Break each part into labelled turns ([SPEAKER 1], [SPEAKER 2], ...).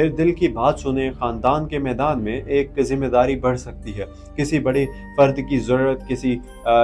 [SPEAKER 1] پھر دل کی بات سنیں۔ خاندان کے میدان میں ایک ذمہ داری بڑھ سکتی ہے، کسی بڑے فرد کی ضرورت، کسی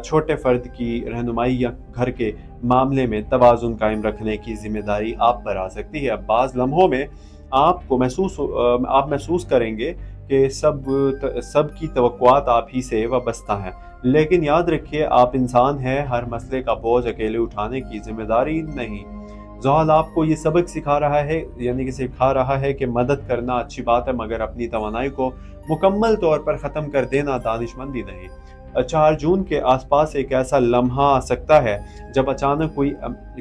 [SPEAKER 1] چھوٹے فرد کی رہنمائی یا گھر کے معاملے میں توازن قائم رکھنے کی ذمہ داری آپ پر آ سکتی ہے۔ بعض لمحوں میں آپ محسوس کریں گے کہ سب کی توقعات آپ ہی سے وابستہ ہیں، لیکن یاد رکھیے آپ انسان ہیں، ہر مسئلے کا بوجھ اکیلے اٹھانے کی ذمہ داری نہیں۔ زحل آپ کو یہ سبق سکھا رہا ہے کہ مدد کرنا اچھی بات ہے، مگر اپنی توانائی کو مکمل طور پر ختم کر دینا دانش مندی نہیں۔ 4 جون کے آس پاس ایک ایسا لمحہ آ سکتا ہے جب اچانک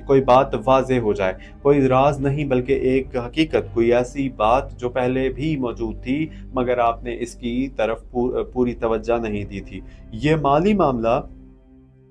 [SPEAKER 1] کوئی بات واضح ہو جائے، کوئی راز نہیں بلکہ ایک حقیقت، کوئی ایسی بات جو پہلے بھی موجود تھی مگر آپ نے اس کی طرف پوری توجہ نہیں دی تھی۔ یہ مالی معاملہ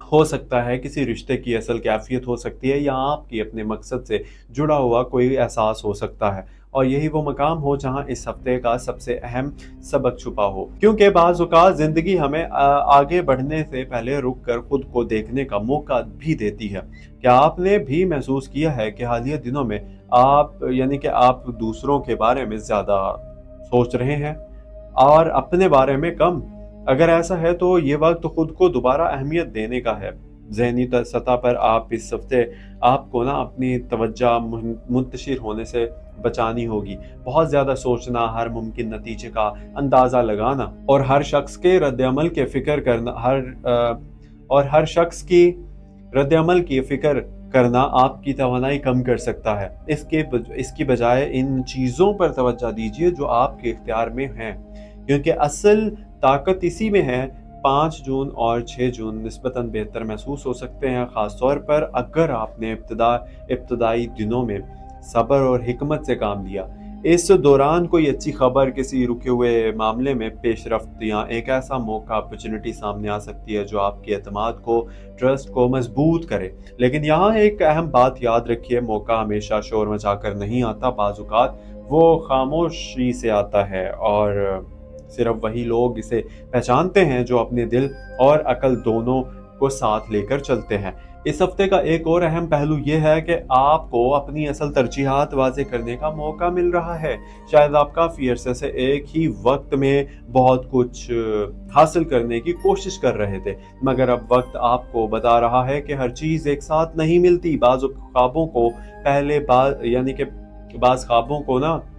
[SPEAKER 1] ہو سکتا ہے، کسی رشتے کی اصل کیفیت ہو سکتی ہے، یا آپ کی اپنے مقصد سے جڑا ہوا کوئی احساس ہو سکتا ہے، اور یہی وہ مقام ہو جہاں اس ہفتے کا سب سے اہم سبق چھپا ہو۔ کیونکہ بعض اوقات زندگی ہمیں آگے بڑھنے سے پہلے رک کر خود کو دیکھنے کا موقع بھی دیتی ہے۔ کیا آپ نے بھی محسوس کیا ہے کہ حالیہ دنوں میں آپ دوسروں کے بارے میں زیادہ سوچ رہے ہیں اور اپنے بارے میں کم؟ اگر ایسا ہے تو یہ وقت خود کو دوبارہ اہمیت دینے کا ہے۔ ذہنی سطح پر اس ہفتے آپ کو اپنی توجہ منتشر ہونے سے بچانی ہوگی۔ بہت زیادہ سوچنا، ہر ممکن نتیجے کا اندازہ لگانا اور ہر شخص کے رد عمل کی فکر کرنا آپ کی توانائی کم کر سکتا ہے۔ اس کی بجائے ان چیزوں پر توجہ دیجیے جو آپ کے اختیار میں ہیں، کیونکہ اصل طاقت اسی میں ہے۔ 5 جون اور 6 جون نسبتاً بہتر محسوس ہو سکتے ہیں، خاص طور پر اگر آپ نے ابتدائی دنوں میں صبر اور حکمت سے کام لیا۔ اس دوران کوئی اچھی خبر، کسی رکے ہوئے معاملے میں پیش رفت یا ایک ایسا موقع اپرچونٹی سامنے آ سکتی ہے جو آپ کے اعتماد کو، ٹرسٹ کو مضبوط کرے۔ لیکن یہاں ایک اہم بات یاد رکھیے، موقع ہمیشہ شور مچا کر نہیں آتا، بعض اوقات وہ خاموشی سے آتا ہے، اور صرف وہی لوگ اسے پہچانتے ہیں جو اپنے دل اور عقل دونوں کو ساتھ لے کر چلتے ہیں۔ اس ہفتے کا ایک اور اہم پہلو یہ ہے کہ آپ کو اپنی اصل ترجیحات واضح کرنے کا موقع مل رہا ہے۔ شاید آپ کافی عرصے سے ایک ہی وقت میں بہت کچھ حاصل کرنے کی کوشش کر رہے تھے، مگر اب وقت آپ کو بتا رہا ہے کہ ہر چیز ایک ساتھ نہیں ملتی۔ بعض خوابوں کو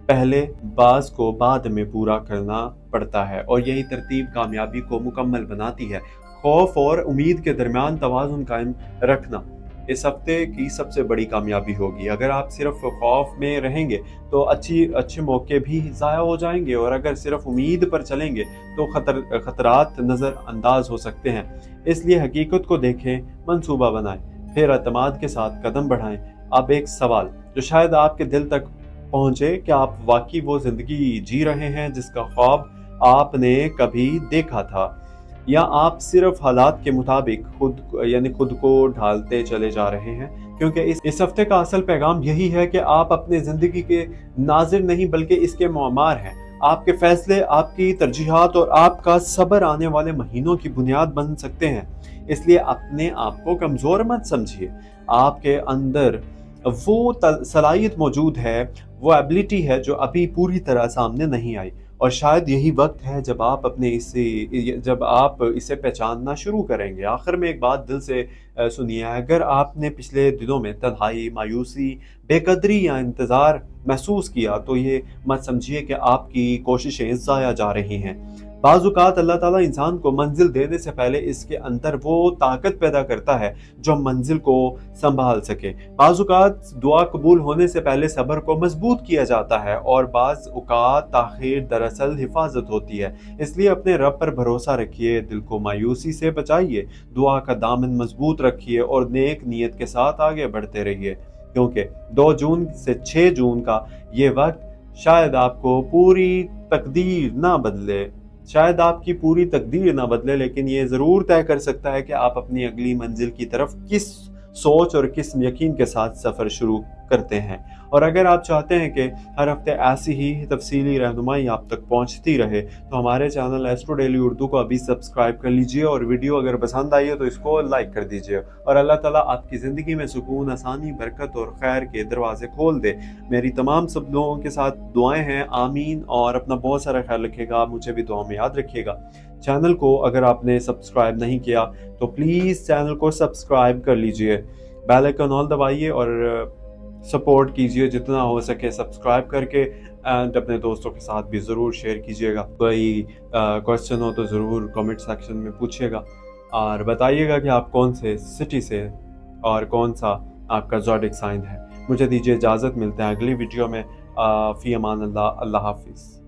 [SPEAKER 1] پہلے بعض کو بعد میں پورا کرنا پڑتا ہے، اور یہی ترتیب کامیابی کو مکمل بناتی ہے۔ خوف اور امید کے درمیان توازن قائم رکھنا اس ہفتے کی سب سے بڑی کامیابی ہوگی۔ اگر آپ صرف خوف میں رہیں گے تو اچھے موقع بھی ضائع ہو جائیں گے، اور اگر صرف امید پر چلیں گے تو خطرات نظر انداز ہو سکتے ہیں۔ اس لیے حقیقت کو دیکھیں، منصوبہ بنائیں، پھر اعتماد کے ساتھ قدم بڑھائیں۔ اب ایک سوال جو شاید آپ کے دل تک پہنچے، کیا آپ واقعی وہ زندگی جی رہے ہیں جس کا خواب آپ نے کبھی دیکھا تھا، یا آپ صرف حالات کے مطابق خود کو ڈھالتے چلے جا رہے ہیں؟ کیونکہ اس ہفتے کا اصل پیغام یہی ہے کہ آپ اپنے زندگی کے ناظر نہیں بلکہ اس کے معمار ہیں۔ آپ کے فیصلے، آپ کی ترجیحات اور آپ کا صبر آنے والے مہینوں کی بنیاد بن سکتے ہیں۔ اس لیے اپنے آپ کو کمزور مت سمجھیے۔ آپ کے اندر وہ صلاحیت موجود ہے، وہ ایبلٹی ہے جو ابھی پوری طرح سامنے نہیں آئی، اور شاید یہی وقت ہے جب آپ اسے پہچاننا شروع کریں گے۔ آخر میں ایک بات دل سے سنیے، اگر آپ نے پچھلے دنوں میں تنہائی، مایوسی، بے قدری یا انتظار محسوس کیا تو یہ مت سمجھیے کہ آپ کی کوششیں ضائع جا رہی ہیں۔ بعض اوقات اللہ تعالیٰ انسان کو منزل دینے سے پہلے اس کے اندر وہ طاقت پیدا کرتا ہے جو منزل کو سنبھال سکے۔ بعض اوقات دعا قبول ہونے سے پہلے صبر کو مضبوط کیا جاتا ہے، اور بعض اوقات تاخیر دراصل حفاظت ہوتی ہے۔ اس لیے اپنے رب پر بھروسہ رکھیے، دل کو مایوسی سے بچائیے، دعا کا دامن مضبوط رکھیے اور نیک نیت کے ساتھ آگے بڑھتے رہیے، کیونکہ 2 جون سے 6 جون کا یہ وقت شاید آپ کی پوری تقدیر نہ بدلے، لیکن یہ ضرور طے کر سکتا ہے کہ آپ اپنی اگلی منزل کی طرف کس سوچ اور کس یقین کے ساتھ سفر شروع کرتے ہیں. اور اگر آپ چاہتے ہیں کہ ہر ہفتے ایسی ہی تفصیلی رہنمائی آپ تک پہنچتی رہے تو ہمارے چینل ایسٹرو ڈیلی اردو کو ابھی سبسکرائب کر لیجئے، اور ویڈیو اگر پسند آئی ہے تو اس کو لائک کر دیجئے. اور اللہ تعالیٰ آپ کی زندگی میں سکون، آسانی، برکت اور خیر کے دروازے کھول دے. میری تمام سب لوگوں کے ساتھ دعائیں ہیں، آمین. اور اپنا بہت سارا خیال رکھیے گا، مجھے بھی دعا میں یاد رکھیے گا. چینل کو اگر آپ نے سبسکرائب نہیں کیا تو پلیز چینل کو سبسکرائب کر لیجئے، بیل آئیکن آل دبائیے اور سپورٹ کیجئے جتنا ہو سکے سبسکرائب کر کے. اینڈ اپنے دوستوں کے ساتھ بھی ضرور شیئر کیجئے گا. کوئی کوسچن ہو تو ضرور کمنٹ سیکشن میں پوچھیے گا، اور بتائیے گا کہ آپ کون سے سٹی سے اور کون سا آپ کا زوڈک سائن ہے. مجھے دیجیے اجازت، ملتے ہیں اگلی ویڈیو میں. فی امان اللہ. اللہ حافظ.